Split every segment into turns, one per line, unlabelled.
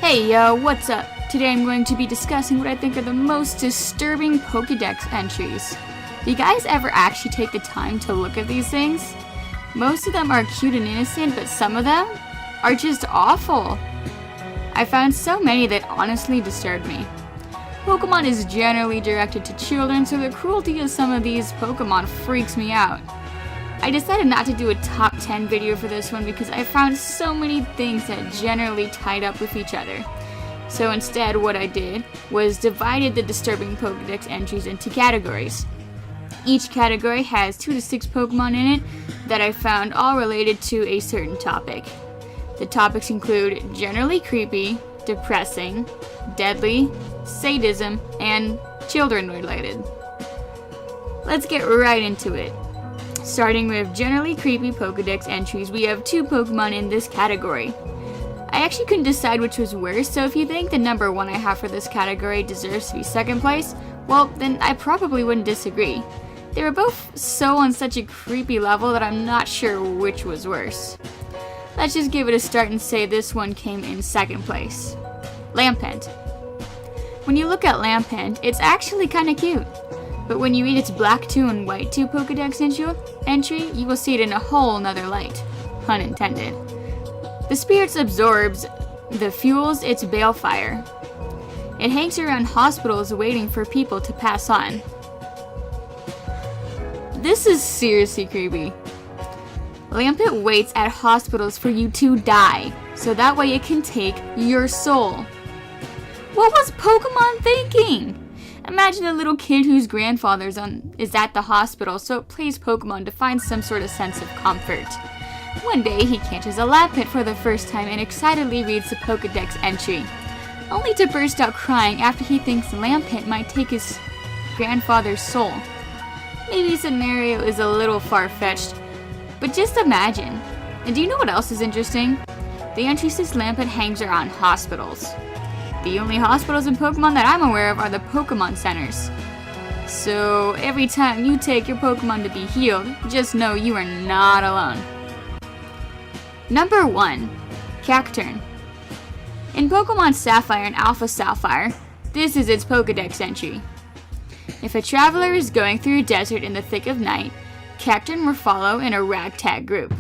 Hey yo, what's up? Today I'm going to be discussing what I think are the most disturbing Pokedex entries. Do you guys ever actually take the time to look at these things? Most of them are cute and innocent, but some of them are just awful. I found so many that honestly disturbed me. Pokemon is generally directed to children, so the cruelty of some of these Pokemon freaks me out. I decided not to do a top 10 video for this one because I found so many things that generally tied up with each other. So instead what I did was divided the disturbing Pokedex entries into categories. Each category has 2 to 6 Pokemon in it that I found all related to a certain topic. The topics include generally creepy, depressing, deadly, sadism, and children related. Let's get right into it. Starting with generally creepy Pokedex entries, we have 2 Pokemon in this category. I actually couldn't decide which was worse, so if you think the number 1 I have for this category deserves to be second place, well, then I probably wouldn't disagree. They were both so on such a creepy level that I'm not sure which was worse. Let's just give it a start and say this one came in second place. Lampent. When you look at Lampent, it's actually kinda cute. But when you read its Black 2 and White 2 Pokedex entry, you will see it in a whole nother light. Pun intended. The Spirits absorbs the fuels its balefire. It hangs around hospitals waiting for people to pass on. This is seriously creepy. Lampent waits at hospitals for you to die, so that way it can take your soul. What was Pokemon thinking? Imagine a little kid whose grandfather is at the hospital, so it plays Pokemon to find some sort of sense of comfort. One day, he catches a Lampent for the first time and excitedly reads the Pokedex entry, only to burst out crying after he thinks Lampent might take his grandfather's soul. Maybe the scenario is a little far-fetched, but just imagine. And do you know what else is interesting? The entry says Lampent hangs around hospitals. The only hospitals in Pokemon that I'm aware of are the Pokemon Centers. So every time you take your Pokemon to be healed, just know you are not alone. Number 1. Cacturn. In Pokemon Sapphire and Alpha Sapphire, this is its Pokedex entry. If a traveler is going through a desert in the thick of night, Cacturn will follow in a ragtag group.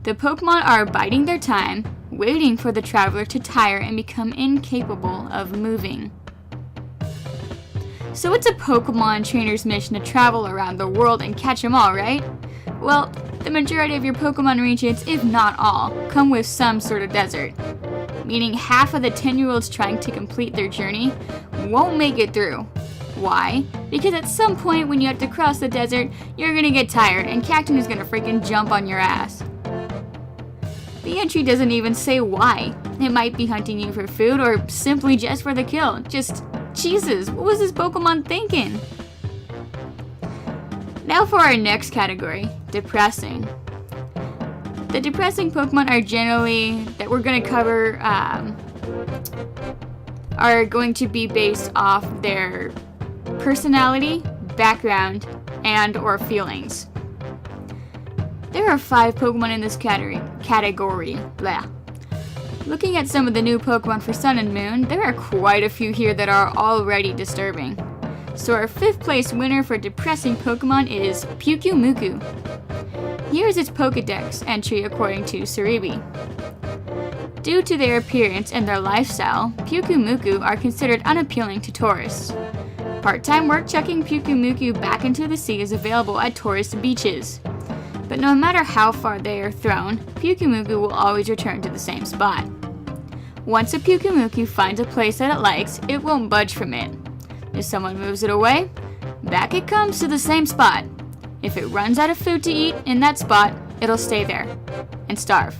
The Pokemon are biding their time, waiting for the traveler to tire and become incapable of moving. So it's a Pokemon trainer's mission to travel around the world and catch them all, right? Well, the majority of your Pokemon regions, if not all, come with some sort of desert. Meaning half of the 10-year-olds trying to complete their journey won't make it through. Why? Because at some point when you have to cross the desert, you're gonna get tired and Cacturn is gonna freaking jump on your ass. The entry doesn't even say why. It might be hunting you for food or simply just for the kill. Just, Jesus, what was this Pokemon thinking? Now for our next category, depressing. The depressing Pokemon are generally, that we're going to cover, are going to be based off their personality, background, and or feelings. There are 5 Pokemon in this category. Blah. Looking at some of the new Pokemon for Sun and Moon, there are quite a few here that are already disturbing. So our 5th place winner for depressing Pokemon is Pyukumuku. Here is its Pokedex entry according to Cerebi. Due to their appearance and their lifestyle, Pyukumuku are considered unappealing to tourists. Part-time work checking Pyukumuku back into the sea is available at tourist beaches. But no matter how far they are thrown, Pyukumuku will always return to the same spot. Once a Pyukumuku finds a place that it likes, it won't budge from it. If someone moves it away, back it comes to the same spot. If it runs out of food to eat in that spot, it'll stay there and starve.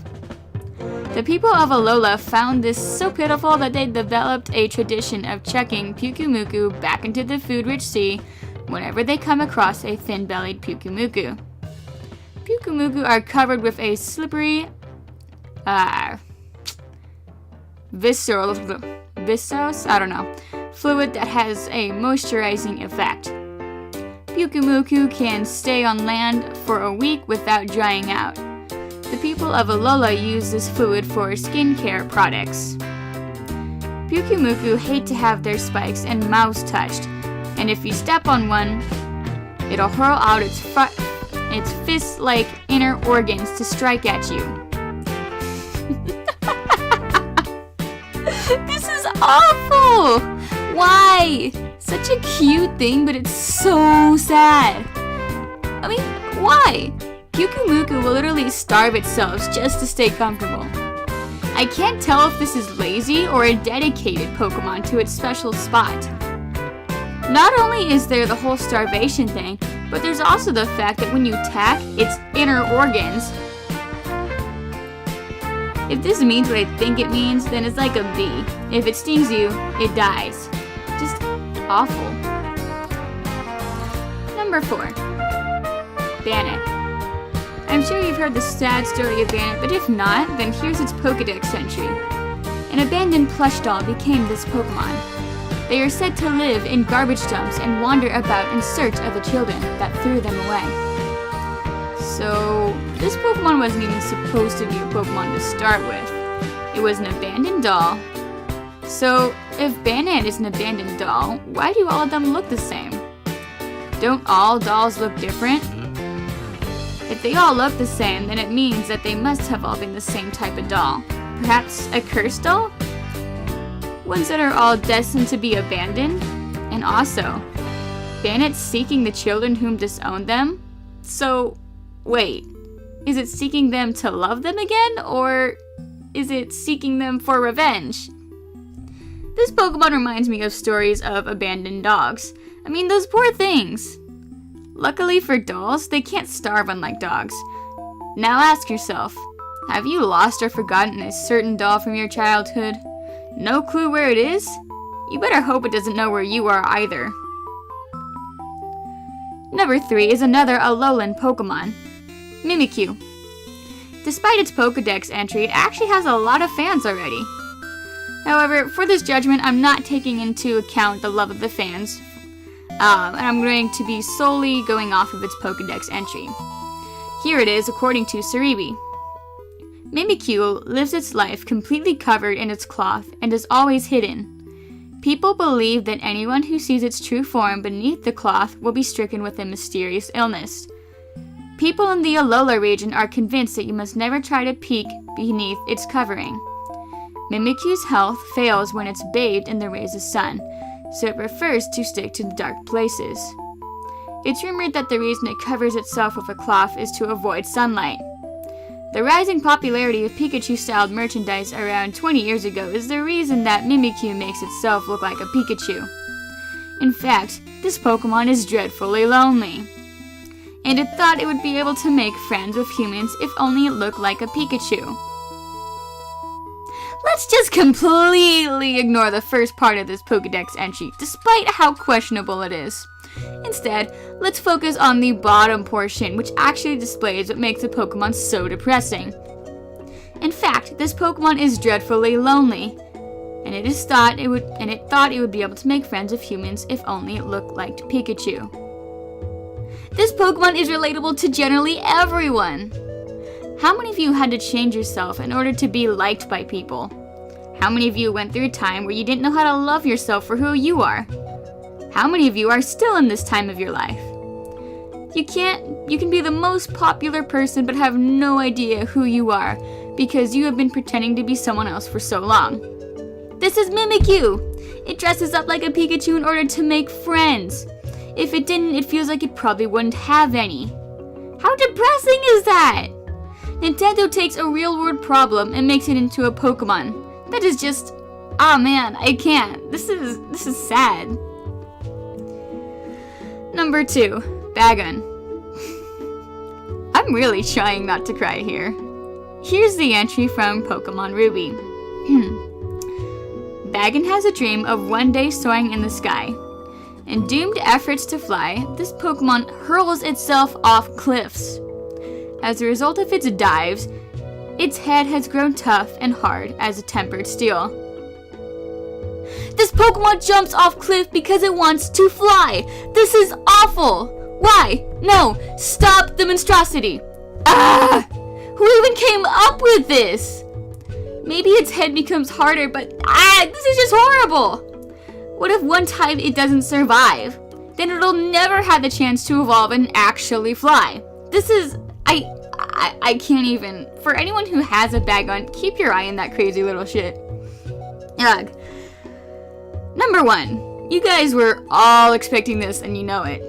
The people of Alola found this so pitiful that they developed a tradition of checking Pyukumuku back into the food-rich sea whenever they come across a thin-bellied Pyukumuku. Pyukumuku are covered with a slippery, viscous, fluid that has a moisturizing effect. Pyukumuku can stay on land for a week without drying out. The people of Alola use this fluid for skincare products. Pyukumuku hate to have their spikes and mouths touched, and if you step on one, it'll hurl out its fist-like inner organs to strike at you. This is awful! Why? Such a cute thing, but it's so sad. I mean, why? Pyukumuku will literally starve itself just to stay comfortable. I can't tell if this is lazy or a dedicated Pokemon to its special spot. Not only is there the whole starvation thing, but there's also the fact that when you attack its inner organs, if this means what I think it means, then it's like a bee. If it stings you, it dies. Just awful. Number 4. Bannock. I'm sure you've heard the sad story of Bannock, but if not, then here's its Pokedex entry. An abandoned plush doll became this Pokemon. They are said to live in garbage dumps and wander about in search of the children that threw them away. So, this Pokemon wasn't even supposed to be a Pokemon to start with. It was an abandoned doll. So, if Bannock is an abandoned doll, why do all of them look the same? Don't all dolls look different? If they all look the same, then it means that they must have all been the same type of doll. Perhaps a cursed doll? Ones that are all destined to be abandoned? And also, Bannock's seeking the children whom disowned them? So, wait, is it seeking them to love them again, or is it seeking them for revenge? This Pokemon reminds me of stories of abandoned dogs. I mean, those poor things. Luckily for dolls, they can't starve unlike dogs. Now ask yourself, have you lost or forgotten a certain doll from your childhood? No clue where it is? You better hope it doesn't know where you are either. Number 3 is another Alolan Pokemon, Mimikyu. Despite its Pokedex entry, it actually has a lot of fans already. However, for this judgment, I'm not taking into account the love of the fans, and I'm going to be solely going off of its Pokedex entry. Here it is according to Cerebi. Mimikyu lives its life completely covered in its cloth and is always hidden. People believe that anyone who sees its true form beneath the cloth will be stricken with a mysterious illness. People in the Alola region are convinced that you must never try to peek beneath its covering. Mimikyu's health fails when it's bathed in the rays of sun, so it prefers to stick to the dark places. It's rumored that the reason it covers itself with a cloth is to avoid sunlight. The rising popularity of Pikachu-styled merchandise around 20 years ago is the reason that Mimikyu makes itself look like a Pikachu. In fact, this Pokemon is dreadfully lonely. And it thought it would be able to make friends with humans if only it looked like a Pikachu. Let's just completely ignore the first part of this Pokedex entry, despite how questionable it is. Instead, let's focus on the bottom portion, which actually displays what makes a Pokemon so depressing. In fact, this Pokemon is dreadfully lonely, and it thought it would be able to make friends with humans if only it looked like Pikachu. This Pokemon is relatable to generally everyone. How many of you had to change yourself in order to be liked by people? How many of you went through a time where you didn't know how to love yourself for who you are? How many of you are still in this time of your life? You can be the most popular person but have no idea who you are because you have been pretending to be someone else for so long. This is Mimikyu! It dresses up like a Pikachu in order to make friends. If it didn't, it feels like it probably wouldn't have any. How depressing is that? Nintendo takes a real-world problem and makes it into a Pokemon. That is just... oh man, I can't. This is sad. Number 2, Bagon. I'm really trying not to cry here. Here's the entry from Pokemon Ruby. Bagon has a dream of one day soaring in the sky. In doomed efforts to fly, this Pokemon hurls itself off cliffs. As a result of its dives, its head has grown tough and hard as a tempered steel. This Pokemon jumps off cliff because it wants to fly! This is awful! Why? No! Stop the monstrosity! Ah! Who even came up with this? Maybe its head becomes harder, but this is just horrible! What if one time it doesn't survive? Then it'll never have the chance to evolve and actually fly. This is, I can't even. For anyone who has a Bagon, keep your eye on that crazy little shit. Ugh. Number 1. You guys were all expecting this and you know it.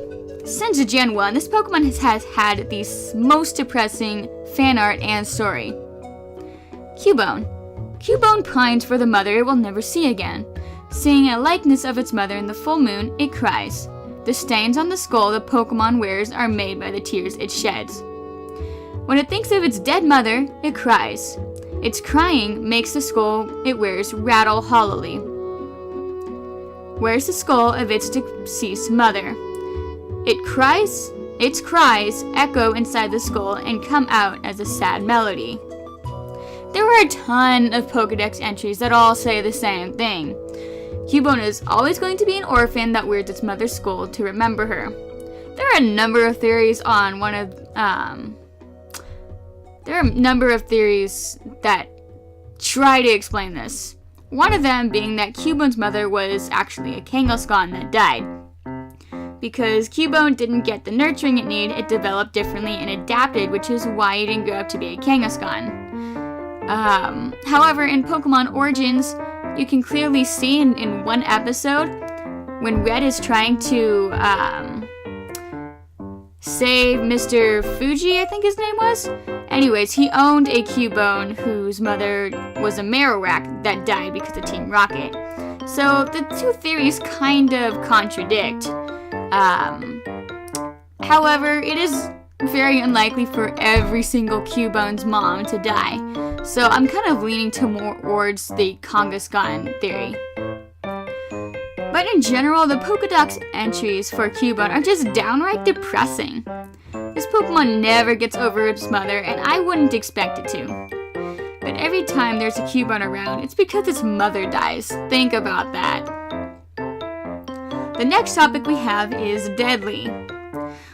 Since Gen 1, this Pokemon has had the most depressing fan art and story. Cubone. Cubone pines for the mother it will never see again. Seeing a likeness of its mother in the full moon, it cries. The stains on the skull the Pokemon wears are made by the tears it sheds. When it thinks of its dead mother, it cries. Its crying makes the skull it wears rattle hollowly. Where's the skull of its deceased mother? Its cries echo inside the skull and come out as a sad melody. There are a ton of Pokedex entries that all say the same thing. Cubone is always going to be an orphan that wears its mother's skull to remember her. There are a number of theories on that try to explain this. One of them being that Cubone's mother was actually a Kangaskhan that died. Because Cubone didn't get the nurturing it needed, it developed differently and adapted, which is why it didn't grow up to be a Kangaskhan. However, in Pokemon Origins, you can clearly see in one episode when Red is trying to save Mr. Fuji, I think his name was. Anyways, he owned a Cubone whose mother was a Marowak that died because of Team Rocket. So the two theories kind of contradict. However, it is very unlikely for every single Cubone's mom to die. So I'm kind of leaning towards the Kangaskhan theory. But in general, the Pokedex entries for Cubone are just downright depressing. This Pokemon never gets over its mother, and I wouldn't expect it to. But every time there's a Cubone around, it's because its mother dies. Think about that. The next topic we have is deadly.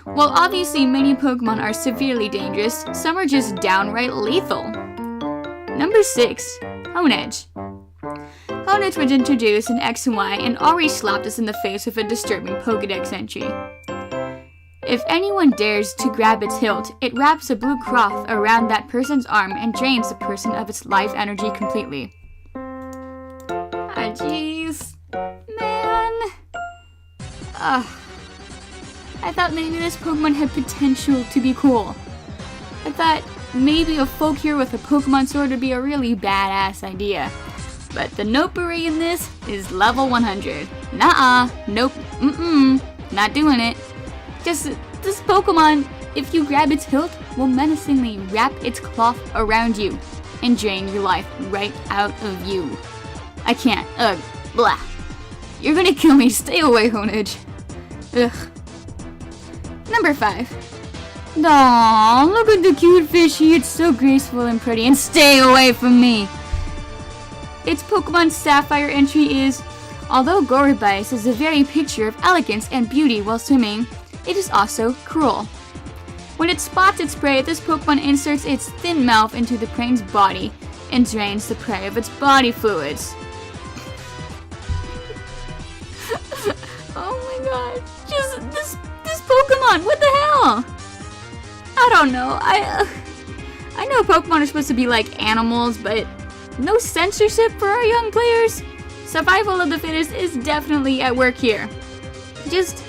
While obviously many Pokemon are severely dangerous, some are just downright lethal. Number 6. Honedge. Honedge was introduced in X and Y and already slapped us in the face with a disturbing Pokedex entry. If anyone dares to grab its hilt, it wraps a blue cloth around that person's arm and drains the person of its life energy completely. Ah, jeez. Man. I thought maybe this Pokemon had potential to be cool. I thought maybe a folk hero with a Pokemon sword would be a really badass idea. But the Notbury in this is level 100. Nuh-uh. Nope. Not doing it. Just, this Pokemon, if you grab its hilt, will menacingly wrap its cloth around you and drain your life right out of you. I can't. Ugh. Blah. You're gonna kill me. Stay away, Honedge. Ugh. Number 5. Aww, look at the cute fishy. It's so graceful and pretty. And stay away from me. Its Pokemon Sapphire entry is, although Gorebyss is a very picture of elegance and beauty while swimming, it is also cruel. When it spots its prey, this Pokemon inserts its thin mouth into the prey's body and drains the prey of its body fluids. Oh my god. Just this Pokemon, what the hell? I don't know. I know Pokemon are supposed to be like animals, but no censorship for our young players. Survival of the fittest is definitely at work here. Just,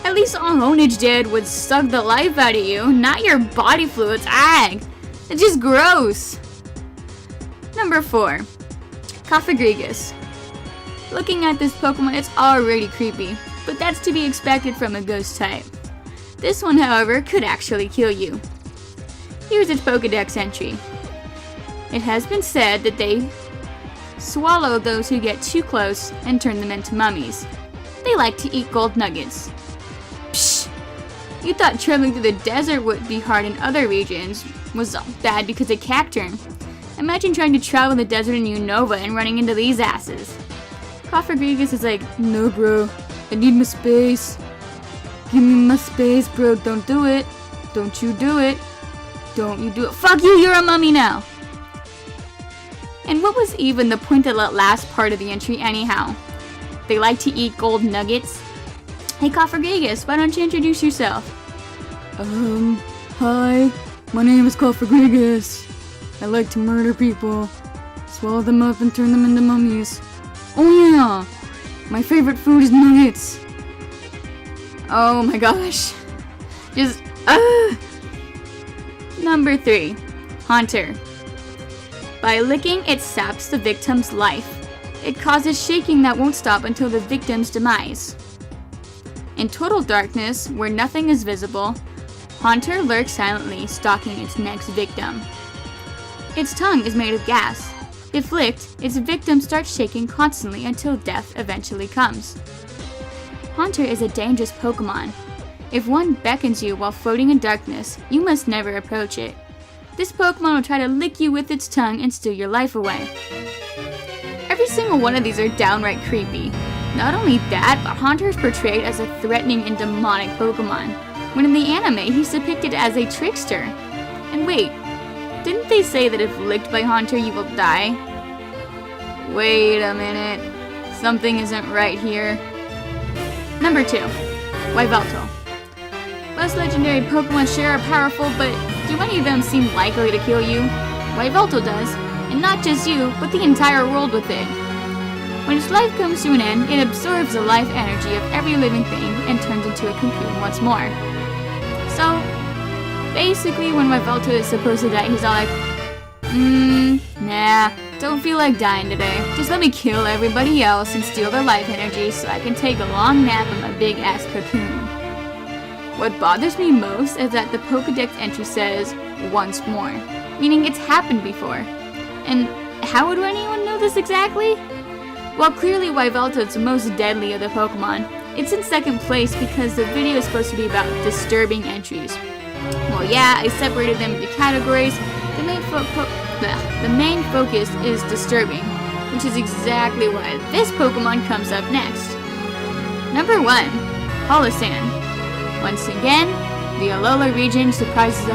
at least all Honedge did was suck the life out of you, not your body fluids. Ag! It's just gross. Number 4. Cofagrigus. Looking at this Pokemon, it's already creepy, but that's to be expected from a ghost type. This one, however, could actually kill you. Here's its Pokedex entry. It has been said that they swallow those who get too close and turn them into mummies. They like to eat gold nuggets. Psh! You thought traveling through the desert would be hard in other regions was bad because of Cacturn. Imagine trying to travel the desert in Unova and running into these asses. Cofagrigus is like, no bro, I need my space. Give me my space, bro. Don't do it. Don't you do it. Don't you do it. Fuck you, you're a mummy now. And what was even the point of that last part of the entry anyhow? They like to eat gold nuggets? Hey Coffergigas, why don't you introduce yourself?
Hi, my name is Coffergigas. I like to murder people, swallow them up and turn them into mummies. Oh yeah, my favorite food is nuggets.
Oh my gosh. Number 3. Haunter. By licking, it saps the victim's life. It causes shaking that won't stop until the victim's demise. In total darkness, where nothing is visible, Haunter lurks silently, stalking its next victim. Its tongue is made of gas. If licked, its victim starts shaking constantly until death eventually comes. Haunter is a dangerous Pokemon. If one beckons you while floating in darkness, you must never approach it. This Pokemon will try to lick you with its tongue and steal your life away. Every single one of these are downright creepy. Not only that, but Haunter is portrayed as a threatening and demonic Pokemon, when in the anime he's depicted as a trickster. And wait, didn't they say that if licked by Haunter you will die? Wait a minute, something isn't right here. Number 2. Yveltal. Most legendary Pokemon sure are powerful, but do any of them seem likely to kill you? Yveltal does, and not just you, but the entire world with it. When its life comes to an end, it absorbs the life energy of every living thing and turns into a cocoon once more. So, basically when Yveltal is supposed to die, he's all like, nah, don't feel like dying today. Just let me kill everybody else and steal their life energy so I can take a long nap in my big-ass cocoon. What bothers me most is that the Pokedex entry says, once more, meaning it's happened before. And how would anyone know this exactly? Well, clearly Yveltal is the most deadly of the Pokemon. It's in second place because the video is supposed to be about disturbing entries. Well, yeah, I separated them into categories. The main focus is disturbing, which is exactly why this Pokemon comes up next. Number 1. Palossand. Once again, the Alola region surprises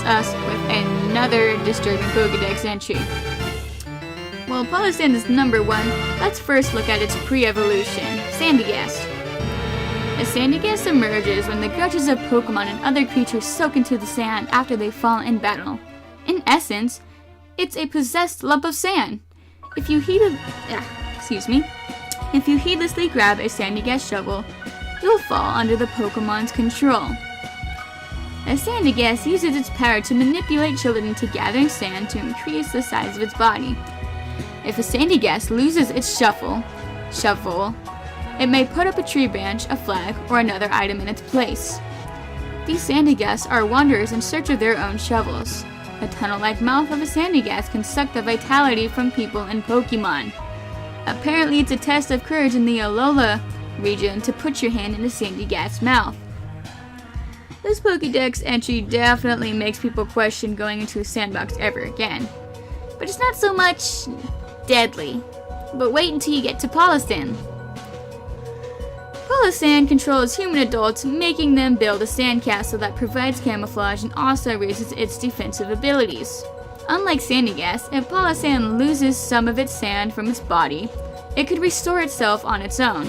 us with another disturbing Pokedex entry. While Palossand is number 1, let's first look at its pre-evolution, Sandygast. A Sandygast emerges when the grudges of Pokemon and other creatures soak into the sand after they fall in battle. In essence, it's a possessed lump of sand. If you heedlessly grab a Sandygast shovel, you'll fall under the Pokemon's control. A Sandygast uses its power to manipulate children into gathering sand to increase the size of its body. If a Sandygast loses its shovel, it may put up a tree branch, a flag, or another item in its place. These Sandygasts are wanderers in search of their own shovels. The tunnel-like mouth of a Sandygast can suck the vitality from people and Pokemon. Apparently, it's a test of courage in the Alola region to put your hand in a Sandygast's mouth. This Pokedex entry definitely makes people question going into a sandbox ever again. But it's not so much deadly. But wait until you get to Palossand. Palossand controls human adults, making them build a sandcastle that provides camouflage and also raises its defensive abilities. Unlike Sandygast, if Palossand loses some of its sand from its body, it could restore itself on its own.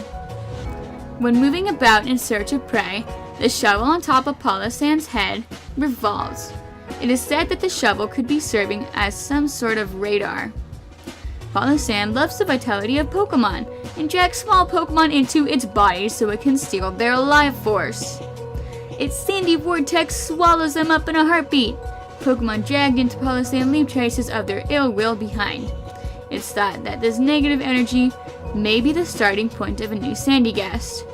When moving about in search of prey, the shovel on top of Palossand's head revolves. It is said that the shovel could be serving as some sort of radar. Palossand loves the vitality of Pokemon and drags small Pokemon into its body so it can steal their life force. Its sandy vortex swallows them up in a heartbeat. Pokemon dragged into Palossand leave traces of their ill will behind. It's thought that this negative energy may be the starting point of a new Sandygast.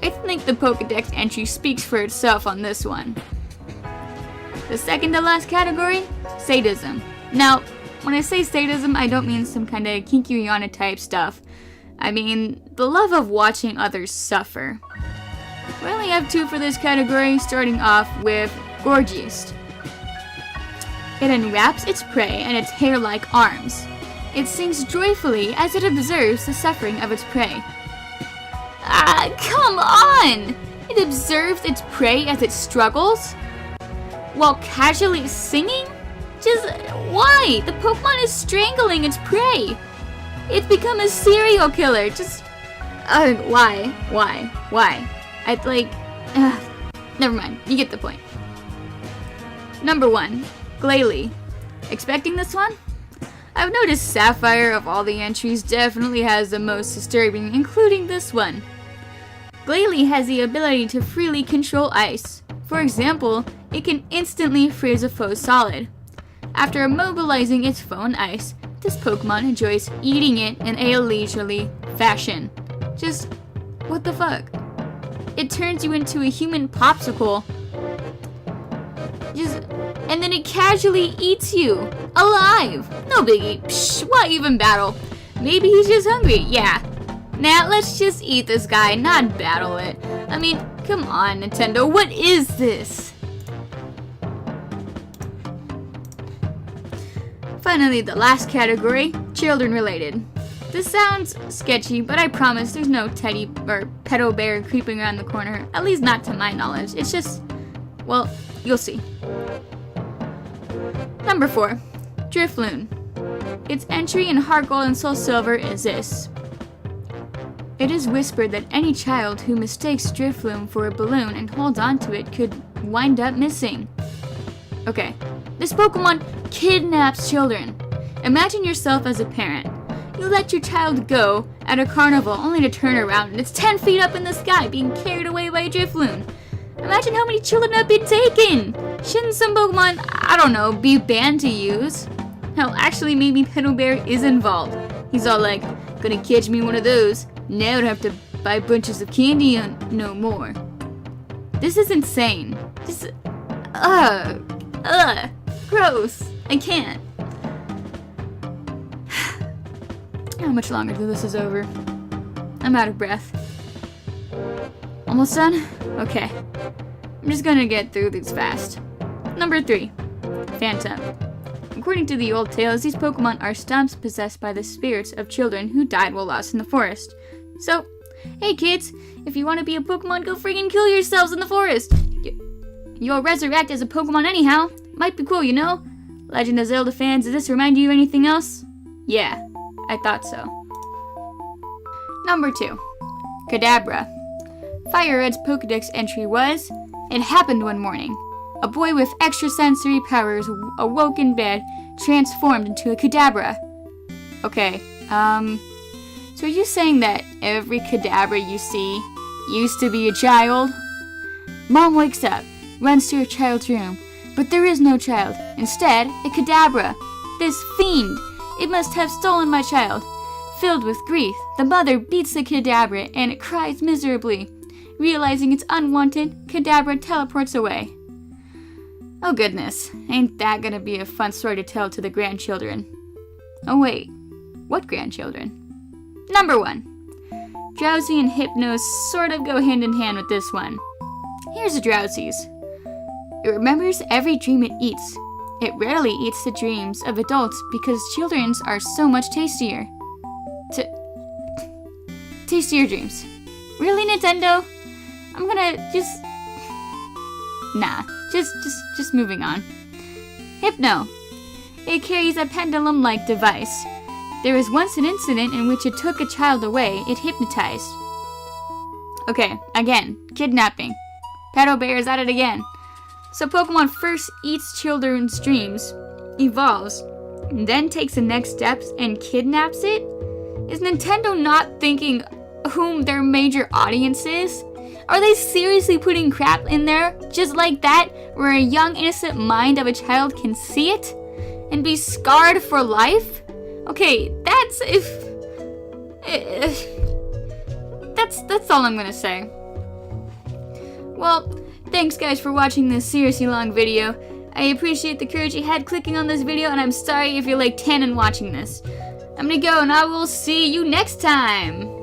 I think the Pokedex entry speaks for itself on this one. The second to last category, sadism. Now, when I say sadism, I don't mean some kind of kinky Rihanna type stuff. I mean the love of watching others suffer. We only have 2 for this category, starting off with Gorgeist. It unwraps its prey in its hair-like arms. It sings joyfully as it observes the suffering of its prey. Ah, come on! It observes its prey as it struggles? while casually singing? Just why? The Pokemon is strangling its prey. It's become a serial killer. Just why? I'd like never mind. You get the point. Number 1, Glalie. Expecting this one? I've noticed Sapphire of all the entries definitely has the most disturbing, including this one. Glalie has the ability to freely control ice. For example, it can instantly freeze a foe solid. After immobilizing its foe in ice, this Pokemon enjoys eating it in a leisurely fashion. Just, what the fuck? It turns you into a human popsicle. And then it casually eats you, alive. No biggie. Psh, why even battle? Maybe he's just hungry. Yeah. Nah, let's just eat this guy, not battle it. I mean, come on, Nintendo. What is this? Finally, the last category, children related. This sounds sketchy, but I promise there's no teddy or pedo bear creeping around the corner. At least not to my knowledge. It's just, well, you'll see. Number 4, Drifloon. Its entry in Heart Gold and Soul Silver is this. It is whispered that any child who mistakes Drifloon for a balloon and holds onto it could wind up missing. Okay, this Pokemon kidnaps children. Imagine yourself as a parent. You let your child go at a carnival only to turn around and it's 10 feet up in the sky being carried away by a Drifloon. Imagine how many children have been taken! Shouldn't some Pokemon, I don't know, be banned to use? Hell, actually maybe Pedo Bear is involved. He's all like, gonna catch me one of those. Now I don't have to buy bunches of candy no more. This is insane. Just, gross. I can't. How much longer till this is over? I'm out of breath. Almost done? Okay. I'm just gonna get through these fast. Number 3, Phantom. According to the old tales, these Pokemon are stumps possessed by the spirits of children who died while lost in the forest. So, hey kids, if you want to be a Pokemon, go friggin' kill yourselves in the forest! You'll resurrect as a Pokemon anyhow. Might be cool, you know? Legend of Zelda fans, does this remind you of anything else? Yeah, I thought so. Number 2, Kadabra. Fire Red's Pokedex entry was, it happened one morning. A boy with extrasensory powers awoke in bed, transformed into a Kadabra. Okay, so are you saying that every Kadabra you see used to be a child? Mom wakes up, runs to her child's room, but there is no child. Instead, a Kadabra. This fiend! It must have stolen my child. Filled with grief, the mother beats the Kadabra and it cries miserably. Realizing it's unwanted, Kadabra teleports away. Oh goodness, ain't that gonna be a fun story to tell to the grandchildren. Oh wait, what grandchildren? Number 1. Drowsy and Hypno sort of go hand in hand with this one. Here's the Drowsies. It remembers every dream it eats. It rarely eats the dreams of adults because children's are so much tastier. Tastier dreams. Really, Nintendo? I'm gonna just... Nah, just moving on. Hypno. It carries a pendulum-like device. There was once an incident in which it took a child away it hypnotized. Okay, again, kidnapping. Pedo Bear is at it again. So Pokemon first eats children's dreams, evolves, then takes the next steps and kidnaps it? Is Nintendo not thinking whom their major audience is? Are they seriously putting crap in there just like that, where a young innocent mind of a child can see it and be scarred for life? Okay, that's all I'm gonna say. Well, thanks guys for watching this seriously long video. I appreciate the courage you had clicking on this video, and I'm sorry if you're like 10 and watching this. I'm gonna go and I will see you next time.